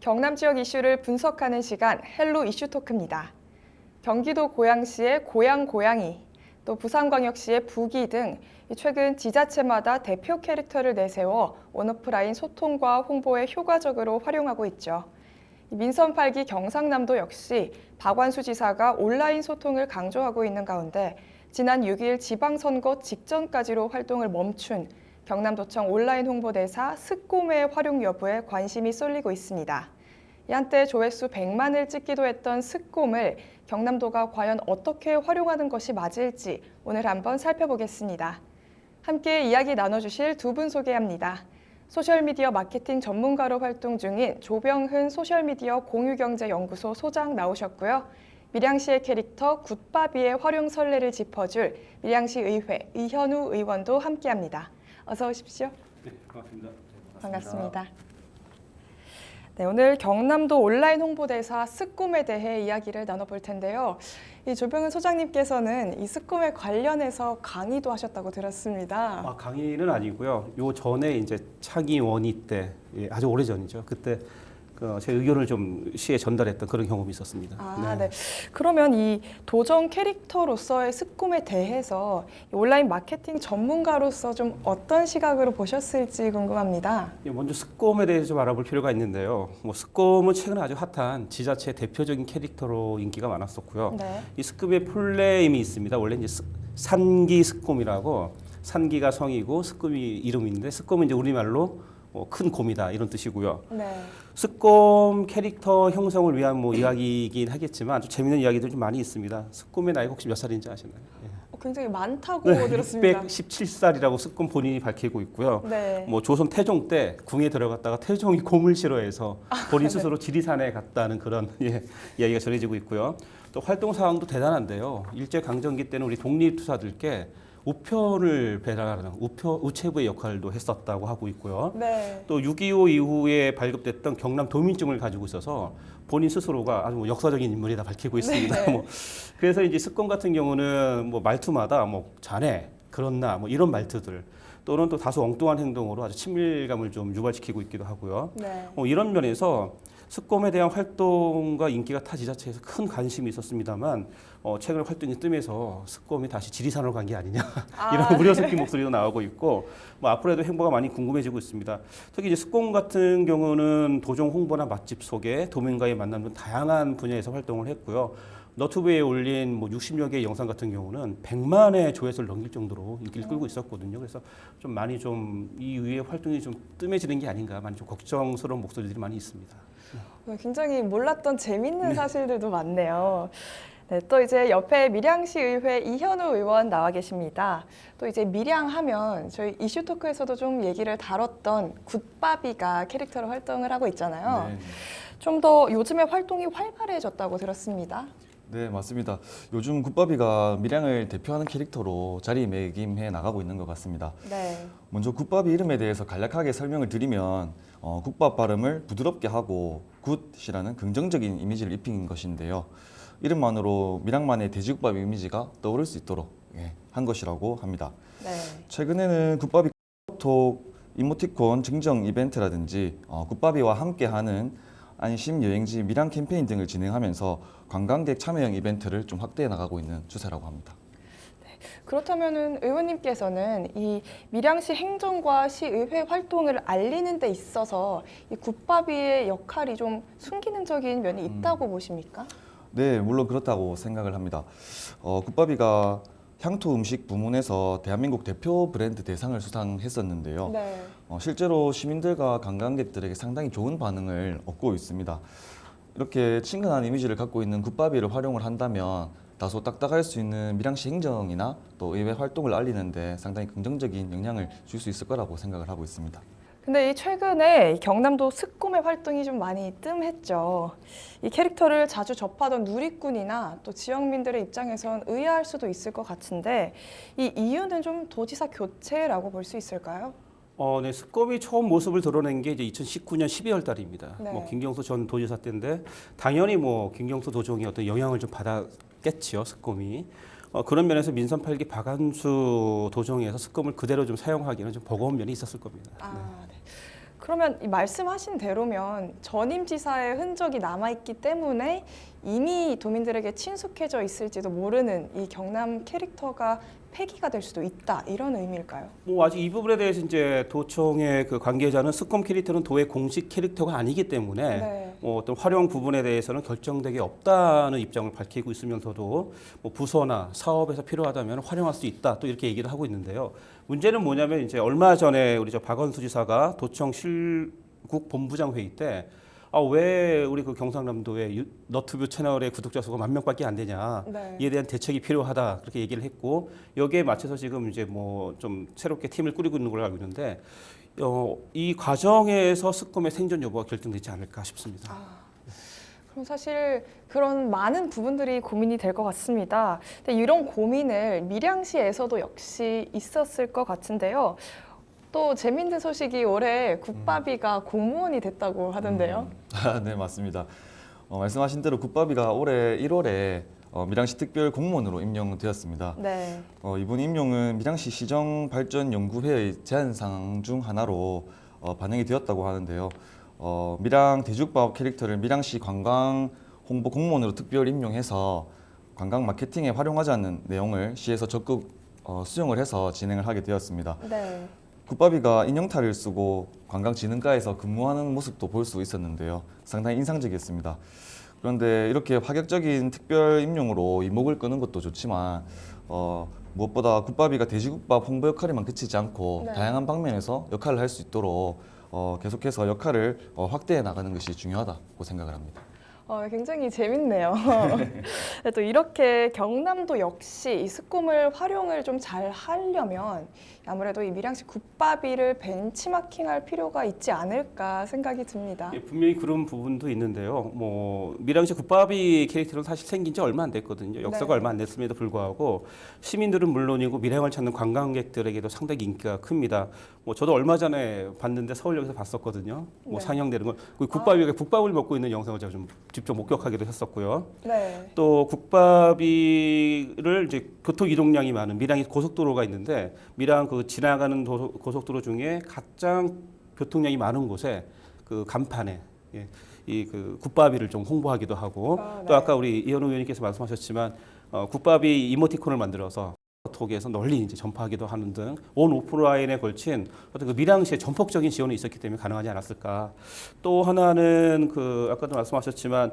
경남 지역 이슈를 분석하는 시간 헬로 이슈 토크입니다. 경기도 고양시의 고양고양이, 또 부산광역시의 부기 등 최근 지자체마다 대표 캐릭터를 내세워 온오프라인 소통과 홍보에 효과적으로 활용하고 있죠. 민선 8기 경상남도 역시 박완수 지사가 온라인 소통을 강조하고 있는 가운데 지난 6일 지방선거 직전까지로 활동을 멈춘 경남도청 온라인 홍보대사 스꼼의 활용 여부에 관심이 쏠리고 있습니다. 한때 조회수 100만을 찍기도 했던 스꼼을 경남도가 과연 어떻게 활용하는 것이 맞을지 오늘 한번 살펴보겠습니다. 함께 이야기 나눠주실 두 분 소개합니다. 소셜미디어 마케팅 전문가로 활동 중인 조병흔 소셜미디어 공유경제연구소 소장 나오셨고요. 밀양시의 캐릭터 굿바비의 활용 선례를 짚어줄 밀양시의회 이현우 의원도 함께합니다. 어서 오십시오. 네, 반갑습니다. 반갑습니다. 네, 오늘 경남도 온라인 홍보대사 스꼼에 대해 이야기를 나눠볼 텐데요. 이 조병흔 소장님께서는 이 스꼼에 관련해서 강의도 하셨다고 들었습니다. 강의는 아니고요. 요 전에 이제 차기 원의 때 아주 오래 전이죠. 그때 제 의견을 좀 시에 전달했던 그런 경험이 있었습니다. 네. 그러면 이 도전 캐릭터로서의 스꼼에 대해서 온라인 마케팅 전문가로서 좀 어떤 시각으로 보셨을지 궁금합니다. 먼저 스꼼에 대해서 좀 알아볼 필요가 있는데요. 스꼼은 최근 아주 핫한 지자체 대표적인 캐릭터로 인기가 많았었고요. 네. 이 스꼼의 풀네임이 있습니다. 원래 이제 산기 스꼼이라고 산기가 성이고 스꼼이 이름인데 스꼼은 이제 우리말로 큰 곰이다 이런 뜻이고요. 네. 스꼼 캐릭터 형성을 위한 이야기이긴 하겠지만 아주 재미있는 이야기들 좀 많이 있습니다. 스꼼의 나이가 혹시 몇 살인지 아시나요? 굉장히 많다고 들었습니다. 617살이라고 스꼼 본인이 밝히고 있고요. 네. 조선 태종 때 궁에 들어갔다가 태종이 곰을 싫어해서 본인 스스로 지리산에 갔다는 그런 이야기가 전해지고 있고요. 또 활동 사항도 대단한데요. 일제 강점기 때는 우리 독립투사들께 우편을 배달하는 우체부의 역할도 했었다고 하고 있고요. 네. 또 6.25 이후에 발급됐던 경남 도민증을 가지고 있어서 본인 스스로가 아주 역사적인 인물이다 밝히고 있습니다. 네. 그래서 이제 스꼼 같은 경우는 말투마다 자네, 그렇나 이런 말투들 또는 또 다소 엉뚱한 행동으로 아주 친밀감을 좀 유발시키고 있기도 하고요. 네. 이런 면에서 스꼼에 대한 활동과 인기가 타 지자체에서 큰 관심이 있었습니다만 최근 활동이 뜸해서 스꼼이 다시 지리산으로 간 게 아니냐 이런 우려 섞인 목소리도 나오고 있고 앞으로도 행보가 많이 궁금해지고 있습니다. 특히 이제 스꼼 같은 경우는 도정 홍보나 맛집 소개, 도민과의 만남 등 다양한 분야에서 활동을 했고요. 너튜브에 올린 60여 개의 영상 같은 경우는 100만의 조회수를 넘길 정도로 인기를 끌고 있었거든요. 그래서 좀 많이 이 이후에 활동이 좀 뜸해지는 게 아닌가 많이 좀 걱정스러운 목소리들이 많이 있습니다. 굉장히 몰랐던 재밌는 사실들도 많네요. 네, 또 이제 옆에 밀양시 의회 이현우 의원 나와 계십니다. 또 이제 밀양하면 저희 이슈 토크에서도 좀 얘기를 다뤘던 굿바비가 캐릭터로 활동을 하고 있잖아요. 네. 좀 더 요즘에 활동이 활발해졌다고 들었습니다. 네, 맞습니다. 요즘 굿바비가 밀양을 대표하는 캐릭터로 자리매김해 나가고 있는 것 같습니다. 네. 먼저 굿바비 이름에 대해서 간략하게 설명을 드리면 국밥 발음을 부드럽게 하고 굿이라는 긍정적인 이미지를 입힌 것인데요. 이름만으로 밀양만의 돼지국밥 이미지가 떠오를 수 있도록 한 것이라고 합니다. 네. 최근에는 굿바비 톡 이모티콘 증정 이벤트라든지 굿바비와 함께하는 안심 여행지 밀양 캠페인 등을 진행하면서 관광객 참여형 이벤트를 좀 확대해 나가고 있는 추세라고 합니다. 그렇다면은 의원님께서는 이 밀양시 행정과 시의회 활동을 알리는 데 있어서 이 굿바비의 역할이 좀 순기능적인 면이 있다고 보십니까? 네, 물론 그렇다고 생각을 합니다. 굿바비가 향토 음식 부문에서 대한민국 대표 브랜드 대상을 수상했었는데요. 네. 실제로 시민들과 관광객들에게 상당히 좋은 반응을 얻고 있습니다. 이렇게 친근한 이미지를 갖고 있는 굿바비를 활용을 한다면 다소 딱딱할 수 있는 밀양시 행정이나 또 의회 활동을 알리는데 상당히 긍정적인 영향을 줄 수 있을 거라고 생각을 하고 있습니다. 근데 이 최근에 경남도 스꼼의 활동이 좀 많이 뜸했죠. 이 캐릭터를 자주 접하던 누리꾼이나 또 지역민들의 입장에선 의아할 수도 있을 것 같은데 이 이유는 좀 도지사 교체라고 볼 수 있을까요? 네, 스꼼이 처음 모습을 드러낸 게 이제 2019년 12월 달입니다. 네. 김경수 전 도지사 때인데 당연히 김경수 도정이 어떤 영향을 좀 받았겠지요, 스꼼이. 그런 면에서 민선 8기 박완수 도정에서 스꼼을 그대로 좀 사용하기는 좀 버거운 면이 있었을 겁니다. 네. 그러면 이 말씀하신 대로면 전임 지사의 흔적이 남아있기 때문에 이미 도민들에게 친숙해져 있을지도 모르는 이 경남 캐릭터가 폐기가 될 수도 있다 이런 의미일까요? 뭐 아직 이 부분에 대해서 이제 도청의 그 관계자는 스검 캐릭터는 도의 공식 캐릭터가 아니기 때문에 네. 어떤 활용 부분에 대해서는 결정되기 없다는 입장을 밝히고 있으면서도 뭐 부서나 사업에서 필요하다면 활용할 수 있다 또 이렇게 얘기를 하고 있는데요. 문제는 뭐냐면 이제 얼마 전에 우리 저 박원수 지사가 도청 실국 본부장 회의 때 왜 우리 그 경상남도의 너튜브 채널의 구독자 수가 10,000명밖에 안 되냐. 네. 이에 대한 대책이 필요하다. 그렇게 얘기를 했고 여기에 맞춰서 지금 이제 뭐 좀 새롭게 팀을 꾸리고 있는 걸로 알고 있는데 이 과정에서 스검의 생존 여부가 결정되지 않을까 싶습니다. 그럼 사실 그런 많은 부분들이 고민이 될 것 같습니다. 근데 이런 고민을 밀양시에서도 역시 있었을 것 같은데요. 또 재밌는 소식이 올해 국밥이가 공무원이 됐다고 하던데요. 네, 맞습니다. 말씀하신 대로 국밥이가 올해 1월에 밀양시 특별 공무원으로 임명되었습니다. 네. 이번 임용은 밀양시 시정발전연구회의 제안사항 중 하나로 반영이 되었다고 하는데요. 밀양 돼지국밥 캐릭터를 밀양시 관광 홍보 공무원으로 특별 임용해서 관광 마케팅에 활용하자는 내용을 시에서 적극 수용을 해서 진행을 하게 되었습니다. 네. 국밥이가 인형탈을 쓰고 관광진흥가에서 근무하는 모습도 볼 수 있었는데요. 상당히 인상적이었습니다. 그런데 이렇게 파격적인 특별 임용으로 이목을 끄는 것도 좋지만 무엇보다 국밥이가 돼지국밥 홍보 역할에만 그치지 않고 네. 다양한 방면에서 역할을 할 수 있도록 계속해서 역할을 확대해 나가는 것이 중요하다고 생각을 합니다. 굉장히 재밌네요. 또 이렇게 경남도 역시 이 스콤을 활용을 좀 잘 하려면 아무래도 이 밀양시 국밥이를 벤치마킹할 필요가 있지 않을까 생각이 듭니다. 예, 분명히 그런 부분도 있는데요. 뭐 밀양시 국밥이 캐릭터는 사실 생긴 지 얼마 안 됐거든요. 역사가 네. 얼마 안 됐음에도 불구하고 시민들은 물론이고 밀양을 찾는 관광객들에게도 상당히 인기가 큽니다. 뭐 저도 얼마 전에 봤는데 서울역에서 봤었거든요. 뭐 네. 상영되는 거. 국밥이가 국밥을 먹고 있는 영상을 제가 좀 직접 목격하기도 했었고요. 네. 또 국밥이를 이제 교통 이동량이 많은 밀양이 고속도로가 있는데 밀양 그 지나가는 고속도로 중에 가장 교통량이 많은 곳에 그 간판에 이 그 국밥이를 좀 홍보하기도 하고 네. 또 아까 우리 이현우 의원님께서 말씀하셨지만 국밥이 이모티콘을 만들어서 톡에서 널리 이제 전파하기도 하는 등 온 오프라인에 걸친 어떤 그 밀양시의 전폭적인 지원이 있었기 때문에 가능하지 않았을까. 또 하나는 그 아까도 말씀하셨지만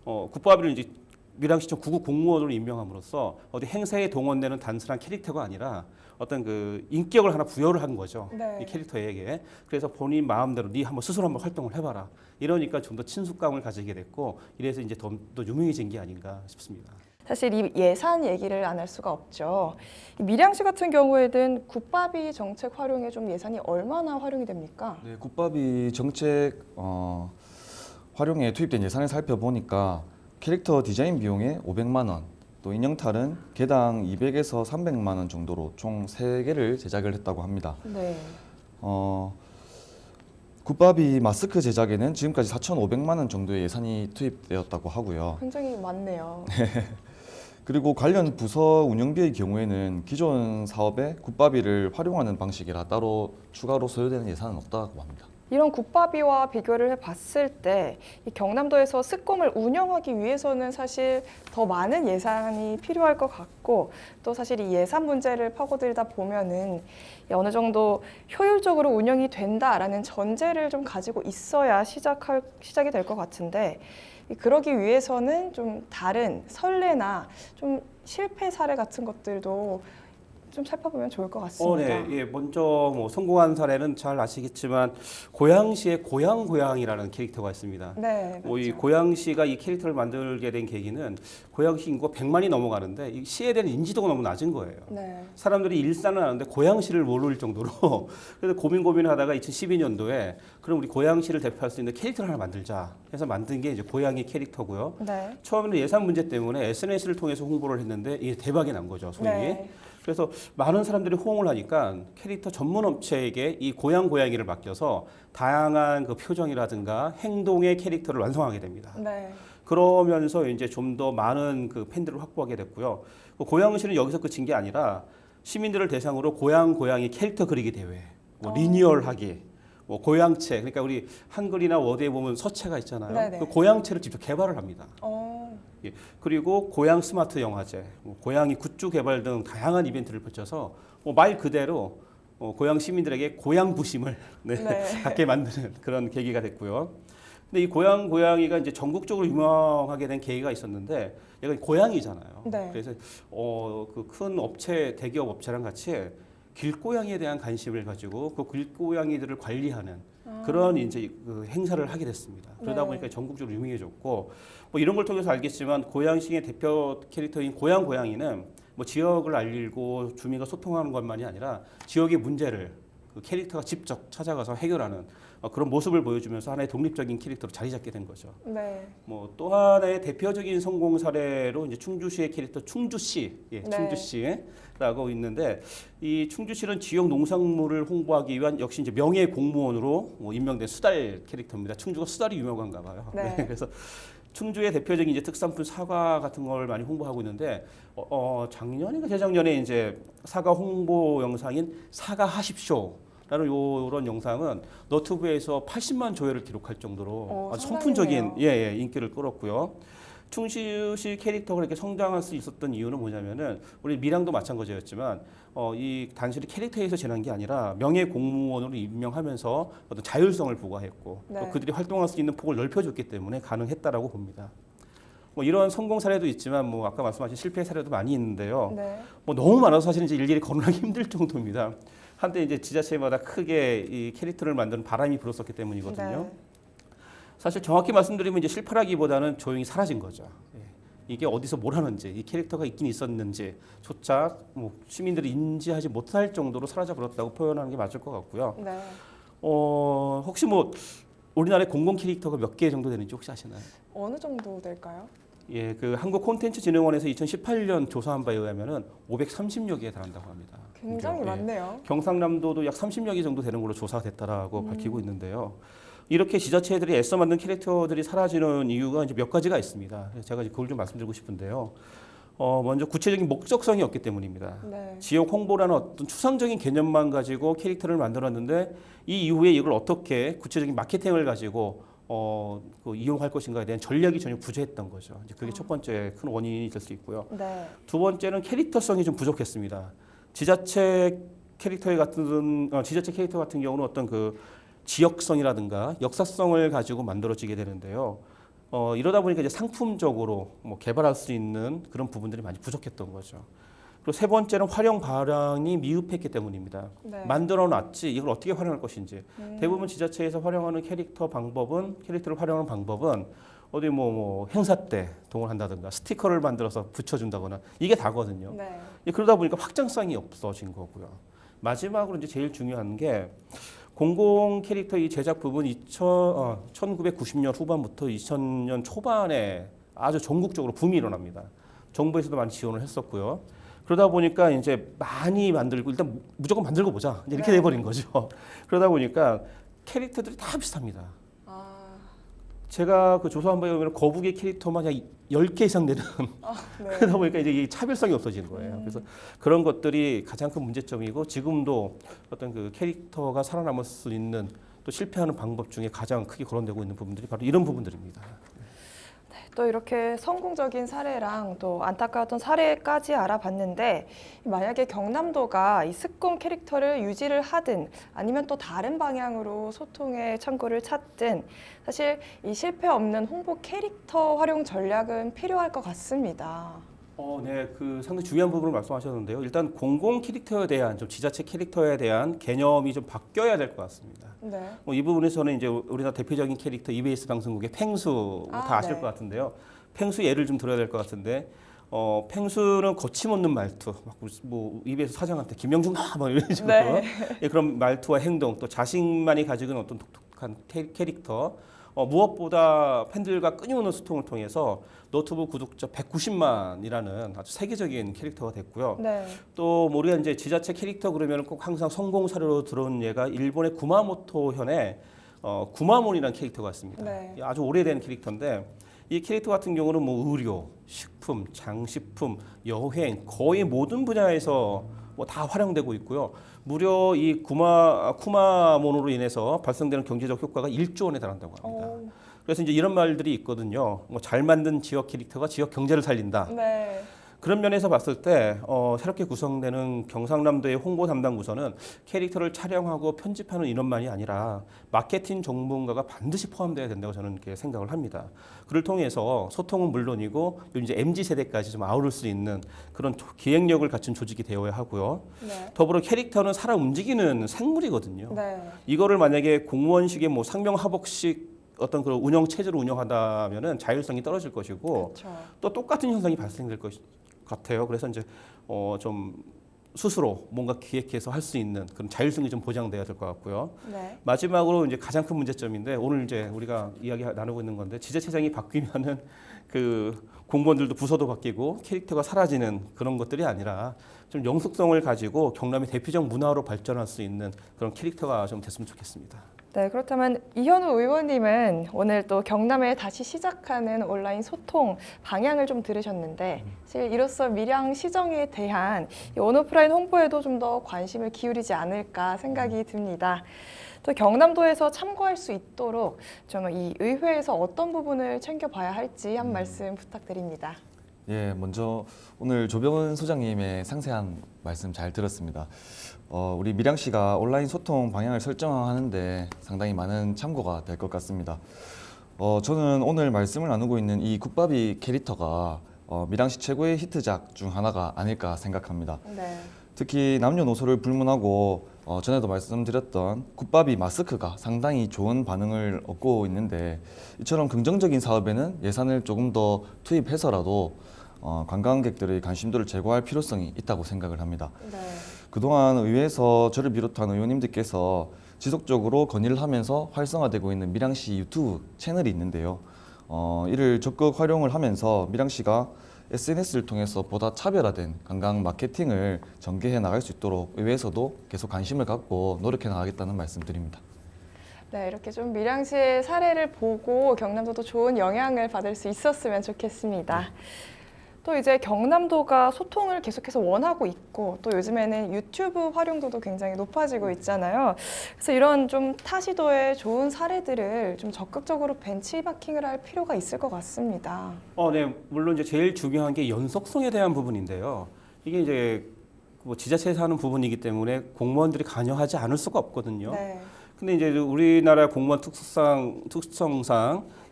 국밥이를 이제 밀양시청 구급 공무원으로 임명함으로써 어디 행사에 동원되는 단순한 캐릭터가 아니라 어떤 그 인격을 하나 부여를 한 거죠. 네. 이 캐릭터에게. 그래서 본인 마음대로 네 한번 스스로 한번 활동을 해봐라. 이러니까 좀 더 친숙감을 가지게 됐고 이래서 이제 더 유명해진 게 아닌가 싶습니다. 사실 이 예산 얘기를 안 할 수가 없죠. 이 밀양시 같은 경우에는 국밥이 정책 활용에 좀 예산이 얼마나 활용이 됩니까? 네, 국밥이 정책 활용에 투입된 예산을 살펴보니까 캐릭터 디자인 비용에 500만 원, 또 인형탈은 개당 200에서 300만 원 정도로 총 3개를 제작을 했다고 합니다. 네. 국밥이 마스크 제작에는 지금까지 4,500만 원 정도의 예산이 투입되었다고 하고요. 굉장히 많네요. 그리고 관련 부서 운영비의 경우에는 기존 사업에 국밥이를 활용하는 방식이라 따로 추가로 소요되는 예산은 없다고 합니다. 이런 국밥이와 비교를 해봤을 때 이 경남도에서 스콤을 운영하기 위해서는 사실 더 많은 예산이 필요할 것 같고 또 사실 이 예산 문제를 파고들다 보면은 어느 정도 효율적으로 운영이 된다라는 전제를 좀 가지고 있어야 시작이 될 것 같은데 그러기 위해서는 좀 다른 선례나 좀 실패 사례 같은 것들도 좀 살펴보면 좋을 것 같습니다. 네. 예, 먼저 뭐 성공한 사례는 잘 아시겠지만 고양시의 고양이라는 캐릭터가 있습니다. 네, 이 맞죠. 고양시가 이 캐릭터를 만들게 된 계기는 고양시 인구가 100만이 넘어가는데 이 시에 대한 인지도가 너무 낮은 거예요. 네. 사람들이 일산을 아는데 고양시를 모를 정도로 그래서 고민하다가 2012년도에 그럼 우리 고양시를 대표할 수 있는 캐릭터를 하나 만들자 해서 만든 게 이제 고양이 캐릭터고요. 네. 처음에는 예산 문제 때문에 SNS를 통해서 홍보를 했는데 이게 대박이 난 거죠, 소위. 네. 그래서 많은 사람들이 호응을 하니까 캐릭터 전문 업체에게 이 고양이를 맡겨서 다양한 그 표정이라든가 행동의 캐릭터를 완성하게 됩니다. 네. 그러면서 이제 좀 더 많은 그 팬들을 확보하게 됐고요. 고양시는 여기서 그친 게 아니라 시민들을 대상으로 고양이 캐릭터 그리기 대회, 뭐 리니얼하기, 뭐 고양체, 그러니까 우리 한글이나 워드에 보면 서체가 있잖아요. 네네. 그 고양체를 직접 개발을 합니다. 예. 그리고 고양 스마트 영화제, 뭐 고양이 굿즈 개발 등 다양한 이벤트를 펼쳐서 뭐 말 그대로 고양 시민들에게 고양 부심을 네, 네. 갖게 만드는 그런 계기가 됐고요. 근데 이 고양이가 이제 전국적으로 유명하게 된 계기가 있었는데 얘가 고양이잖아요. 네. 그래서 그 큰 업체, 대기업 업체랑 같이 길고양이에 대한 관심을 가지고 그 길고양이들을 관리하는 그런 이제 그 행사를 하게 됐습니다. 그러다 네. 보니까 전국적으로 유명해졌고 뭐 이런 걸 통해서 알겠지만 고양시의 대표 캐릭터인 고양이는 뭐 지역을 알리고 주민과 소통하는 것만이 아니라 지역의 문제를 그 캐릭터가 직접 찾아가서 해결하는 그런 모습을 보여주면서 하나의 독립적인 캐릭터로 자리 잡게 된 거죠. 네. 뭐 또 하나의 대표적인 성공 사례로 이제 충주시의 캐릭터 충주씨, 예, 네. 충주씨라고 있는데 이 충주시는 지역 농산물을 홍보하기 위한 역시 이제 명예 공무원으로 임명된 수달 캐릭터입니다. 충주가 수달이 유명한가 봐요. 네. 그래서 충주의 대표적인 이제 특산품 사과 같은 걸 많이 홍보하고 있는데 작년인가 재작년에 이제 사과 홍보 영상인 사과하십쇼. 라는 이런 영상은 너튜브에서 80만 조회를 기록할 정도로 아주 선풍적인 인기를 끌었고요. 충주시 캐릭터가 이렇게 성장할 수 있었던 이유는 뭐냐면은 우리 밀양도 마찬가지였지만 이 단순히 캐릭터에서 지난 게 아니라 명예 공무원으로 임명하면서 어떤 자율성을 부과했고 네. 또 그들이 활동할 수 있는 폭을 넓혀줬기 때문에 가능했다라고 봅니다. 뭐 이런 성공 사례도 있지만 뭐 아까 말씀하신 실패 사례도 많이 있는데요. 네. 뭐 너무 많아서 사실 이제 일일이 거론하기 힘들 정도입니다. 한때 이제 지자체마다 크게 이 캐릭터를 만드는 바람이 불었었기 때문이거든요. 네. 사실 정확히 말씀드리면 이제 실패라기보다는 조용히 사라진 거죠. 예. 이게 어디서 뭘 하는지, 이 캐릭터가 있긴 있었는지조차 뭐 시민들이 인지하지 못할 정도로 사라져 버렸다고 표현하는 게 맞을 것 같고요. 네. 혹시 뭐 우리나라에 공공 캐릭터가 몇 개 정도 되는지 혹시 아시나요? 어느 정도 될까요? 예, 그 한국콘텐츠진흥원에서 2018년 조사한 바에 의하면은 530여 개에 달한다고 합니다. 굉장히 예. 많네요. 경상남도도 약 30여 개 정도 되는 걸로 조사가 됐다라고 밝히고 있는데요. 이렇게 지자체들이 애써 만든 캐릭터들이 사라지는 이유가 이제 몇 가지가 있습니다. 그래서 제가 이제 그걸 좀 말씀드리고 싶은데요. 먼저 구체적인 목적성이 없기 때문입니다. 네. 지역 홍보라는 어떤 추상적인 개념만 가지고 캐릭터를 만들었는데 이 이후에 이걸 어떻게 구체적인 마케팅을 가지고 그 이용할 것인가에 대한 전략이 전혀 부재했던 거죠. 이제 그게 첫 번째 큰 원인이 될 수 있고요. 네. 두 번째는 캐릭터성이 좀 부족했습니다. 지자체 캐릭터 같은 경우는 어떤 그 지역성이라든가 역사성을 가지고 만들어지게 되는데요. 이러다 보니까 이제 상품적으로 뭐 개발할 수 있는 그런 부분들이 많이 부족했던 거죠. 그리고 세 번째는 활용 방향이 미흡했기 때문입니다. 네. 만들어놨지 이걸 어떻게 활용할 것인지 대부분 지자체에서 활용하는 캐릭터를 활용하는 방법은 어디 뭐 행사 때 동원한다든가 스티커를 만들어서 붙여준다거나 이게 다거든요. 네. 그러다 보니까 확장성이 없어진 거고요. 마지막으로 이제 제일 중요한 게 공공 캐릭터 이 제작 부분 1990년 후반부터 2000년 초반에 아주 전국적으로 붐이 일어납니다. 정부에서도 많이 지원을 했었고요. 그러다 보니까 이제 많이 만들고 일단 무조건 만들고 보자 이렇게 네. 돼버린 거죠. 그러다 보니까 캐릭터들이 다 비슷합니다. 제가 그 조사한 바에 의하면 거북이 캐릭터만 약 10개 이상 되는 네. 그러다 보니까 이제 이 차별성이 없어지는 거예요. 그래서 그런 것들이 가장 큰 문제점이고 지금도 어떤 그 캐릭터가 살아남을 수 있는 또 실패하는 방법 중에 가장 크게 거론되고 있는 부분들이 바로 이런 부분들입니다. 또 이렇게 성공적인 사례랑 또 안타까웠던 사례까지 알아봤는데 만약에 경남도가 이 스꿈 캐릭터를 유지를 하든 아니면 또 다른 방향으로 소통의 창구를 찾든 사실 이 실패 없는 홍보 캐릭터 활용 전략은 필요할 것 같습니다. 네, 그 상당히 중요한 부분을 말씀하셨는데요. 일단 공공 캐릭터에 대한 좀 지자체 캐릭터에 대한 개념이 좀 바뀌어야 될 것 같습니다. 네. 이 부분에서는 이제 우리나라 대표적인 캐릭터 EBS 방송국의 팽수 다 아실 네. 것 같은데요. 팽수 예를 좀 들어야 될 것 같은데 팽수는 거침없는 말투, 뭐 EBS 사장한테 김영중아 뭐 이런 식으로 네. 예, 그런 말투와 행동, 또 자신만이 가지고 있는 어떤 독특한 캐릭터. 무엇보다 팬들과 끊임없는 소통을 통해서 너튜브 구독자 190만이라는 아주 세계적인 캐릭터가 됐고요. 네. 또 우리가 이제 지자체 캐릭터 그러면 꼭 항상 성공 사례로 들어온 예가 일본의 구마모토 현의 구마몬이라는 캐릭터가 있습니다. 네. 아주 오래된 캐릭터인데 이 캐릭터 같은 경우는 뭐 의료, 식품, 장식품, 여행 거의 모든 분야에서 뭐 다 활용되고 있고요. 무려 이 쿠마몬으로 인해서 발생되는 경제적 효과가 1조 원에 달한다고 합니다. 오. 그래서 이제 이런 말들이 있거든요. 뭐 잘 만든 지역 캐릭터가 지역 경제를 살린다. 네. 그런 면에서 봤을 때 새롭게 구성되는 경상남도의 홍보 담당 부서는 캐릭터를 촬영하고 편집하는 인원만이 아니라 마케팅 전문가가 반드시 포함돼야 된다고 저는 이렇게 생각을 합니다. 그를 통해서 소통은 물론이고 이제 MZ 세대까지 좀 아우를 수 있는 그런 기획력을 갖춘 조직이 되어야 하고요. 네. 더불어 캐릭터는 살아 움직이는 생물이거든요. 네. 이거를 만약에 공무원식의 뭐 상명하복식 어떤 그런 운영 체제로 운영하다면은 자율성이 떨어질 것이고 그렇죠. 또 똑같은 현상이 발생될 것 같아요. 그래서 이제 좀 스스로 뭔가 기획해서 할 수 있는 그런 자율성이 좀 보장돼야 될 것 같고요. 네. 마지막으로 이제 가장 큰 문제점인데 오늘 이제 우리가 이야기 나누고 있는 건데 지자체장이 바뀌면은 그 공무원들도 부서도 바뀌고 캐릭터가 사라지는 그런 것들이 아니라 좀 영속성을 가지고 경남의 대표적 문화로 발전할 수 있는 그런 캐릭터가 좀 됐으면 좋겠습니다. 네, 그렇다면 이현우 의원님은 오늘 또 경남에 다시 시작하는 온라인 소통 방향을 좀 들으셨는데 사실 이로써 밀양 시정에 대한 이 온오프라인 홍보에도 좀 더 관심을 기울이지 않을까 생각이 듭니다. 또 경남도에서 참고할 수 있도록 좀 이 의회에서 어떤 부분을 챙겨봐야 할지 한 말씀 부탁드립니다. 예, 먼저 오늘 조병은 소장님의 상세한 말씀 잘 들었습니다. 우리 밀양시가 온라인 소통 방향을 설정하는데 상당히 많은 참고가 될 것 같습니다. 저는 오늘 말씀을 나누고 있는 이 국밥이 캐릭터가 밀양시 최고의 히트작 중 하나가 아닐까 생각합니다. 네. 특히 남녀노소를 불문하고 전에도 말씀드렸던 국밥이 마스크가 상당히 좋은 반응을 얻고 있는데 이처럼 긍정적인 사업에는 예산을 조금 더 투입해서라도 관광객들의 관심도를 제고할 필요성이 있다고 생각을 합니다. 네. 그동안 의회에서 저를 비롯한 의원님들께서 지속적으로 건의를 하면서 활성화되고 있는 밀양시 유튜브 채널이 있는데요. 이를 적극 활용을 하면서 밀양시가 SNS를 통해서 보다 차별화된 관광 마케팅을 전개해 나갈 수 있도록 의회에서도 계속 관심을 갖고 노력해 나가겠다는 말씀드립니다. 네, 이렇게 좀 밀양시의 사례를 보고 경남도도 좋은 영향을 받을 수 있었으면 좋겠습니다. 또 이제 경남도가 소통을 계속해서 원하고 있고 또 요즘에는 유튜브 활용도도 굉장히 높아지고 있잖아요. 그래서 이런 좀 타시도의 좋은 사례들을 좀 적극적으로 벤치마킹을 할 필요가 있을 것 같습니다. 네, 물론 이제 제일 중요한 게 연속성에 대한 부분인데요. 이게 이제 뭐 지자체에서 하는 부분이기 때문에 공무원들이 관여하지 않을 수가 없거든요. 네. 근데 이제 우리나라 공무원 특성상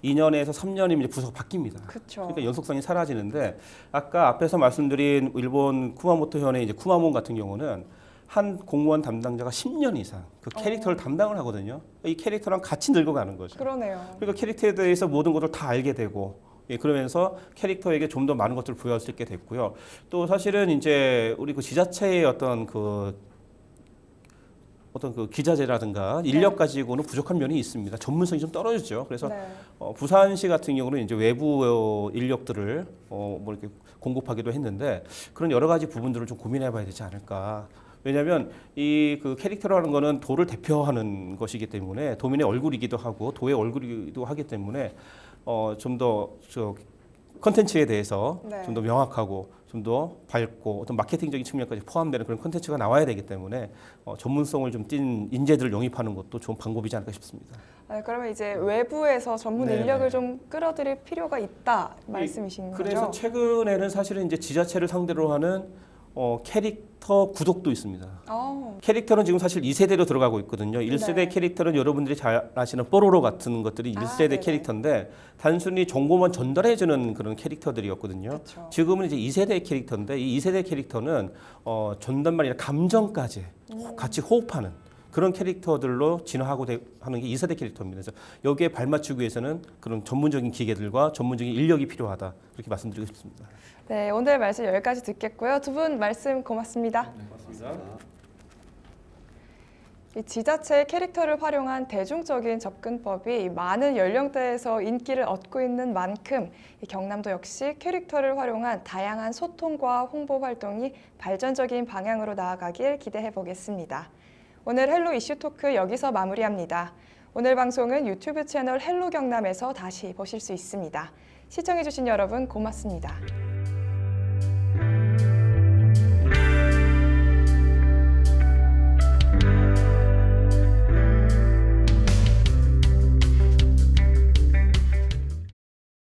2년에서 3년이면 이제 부서가 바뀝니다. 그렇죠. 그러니까 연속성이 사라지는데 아까 앞에서 말씀드린 일본 쿠마모토 현의 이제 쿠마몬 같은 경우는 한 공무원 담당자가 10년 이상 그 캐릭터를 담당을 하거든요. 이 캐릭터랑 같이 늙어가는 거죠. 그러네요. 그러니까 캐릭터에 대해서 모든 것을 다 알게 되고 그러면서 캐릭터에게 좀 더 많은 것들을 부여할 수 있게 됐고요. 또 사실은 이제 우리 그 지자체의 어떤 그 기자재라든가 인력 가지고는 부족한 면이 있습니다. 전문성이 좀 떨어지죠. 그래서 네. 부산시 같은 경우는 이제 외부 인력들을 뭐 이렇게 공급하기도 했는데 그런 여러 가지 부분들을 좀 고민해봐야 되지 않을까. 왜냐하면 이 그 캐릭터라는 거는 도를 대표하는 것이기 때문에 도민의 얼굴이기도 하고 도의 얼굴이기도 하기 때문에 좀 더 컨텐츠에 대해서 네. 좀 더 명확하고 좀 더 밝고 어떤 마케팅적인 측면까지 포함되는 그런 컨텐츠가 나와야 되기 때문에 전문성을 좀 띈 인재들을 영입하는 것도 좋은 방법이지 않을까 싶습니다. 그러면 이제 외부에서 전문 네네. 인력을 좀 끌어들일 필요가 있다 말씀이신 거죠? 그래서 최근에는 사실은 이제 지자체를 상대로 하는 캐릭터 구독도 있습니다. 캐릭터는 지금 사실 2세대로 들어가고 있거든요. 1세대 네. 캐릭터는 여러분들이 잘 아시는 뽀로로 같은 것들이 1세대 네네. 캐릭터인데 단순히 정보만 전달해주는 그런 캐릭터들이었거든요. 그쵸. 지금은 이제 2세대 캐릭터인데 이 2세대 캐릭터는 전달만 아니라 감정까지 같이 호흡하는 그런 캐릭터들로 진화하고 하는 게 2세대 캐릭터입니다. 그래서 여기에 발맞추기 위해서는 그런 전문적인 기계들과 전문적인 인력이 필요하다. 그렇게 말씀드리고 싶습니다. 네, 오늘 말씀 여기까지 듣겠고요. 두 분 말씀 고맙습니다. 고맙습니다. 이 지자체의 캐릭터를 활용한 대중적인 접근법이 많은 연령대에서 인기를 얻고 있는 만큼 이 경남도 역시 캐릭터를 활용한 다양한 소통과 홍보 활동이 발전적인 방향으로 나아가길 기대해 보겠습니다. 오늘 헬로 이슈 토크 여기서 마무리합니다. 오늘 방송은 유튜브 채널 헬로 경남에서 다시 보실 수 있습니다. 시청해주신 여러분 고맙습니다.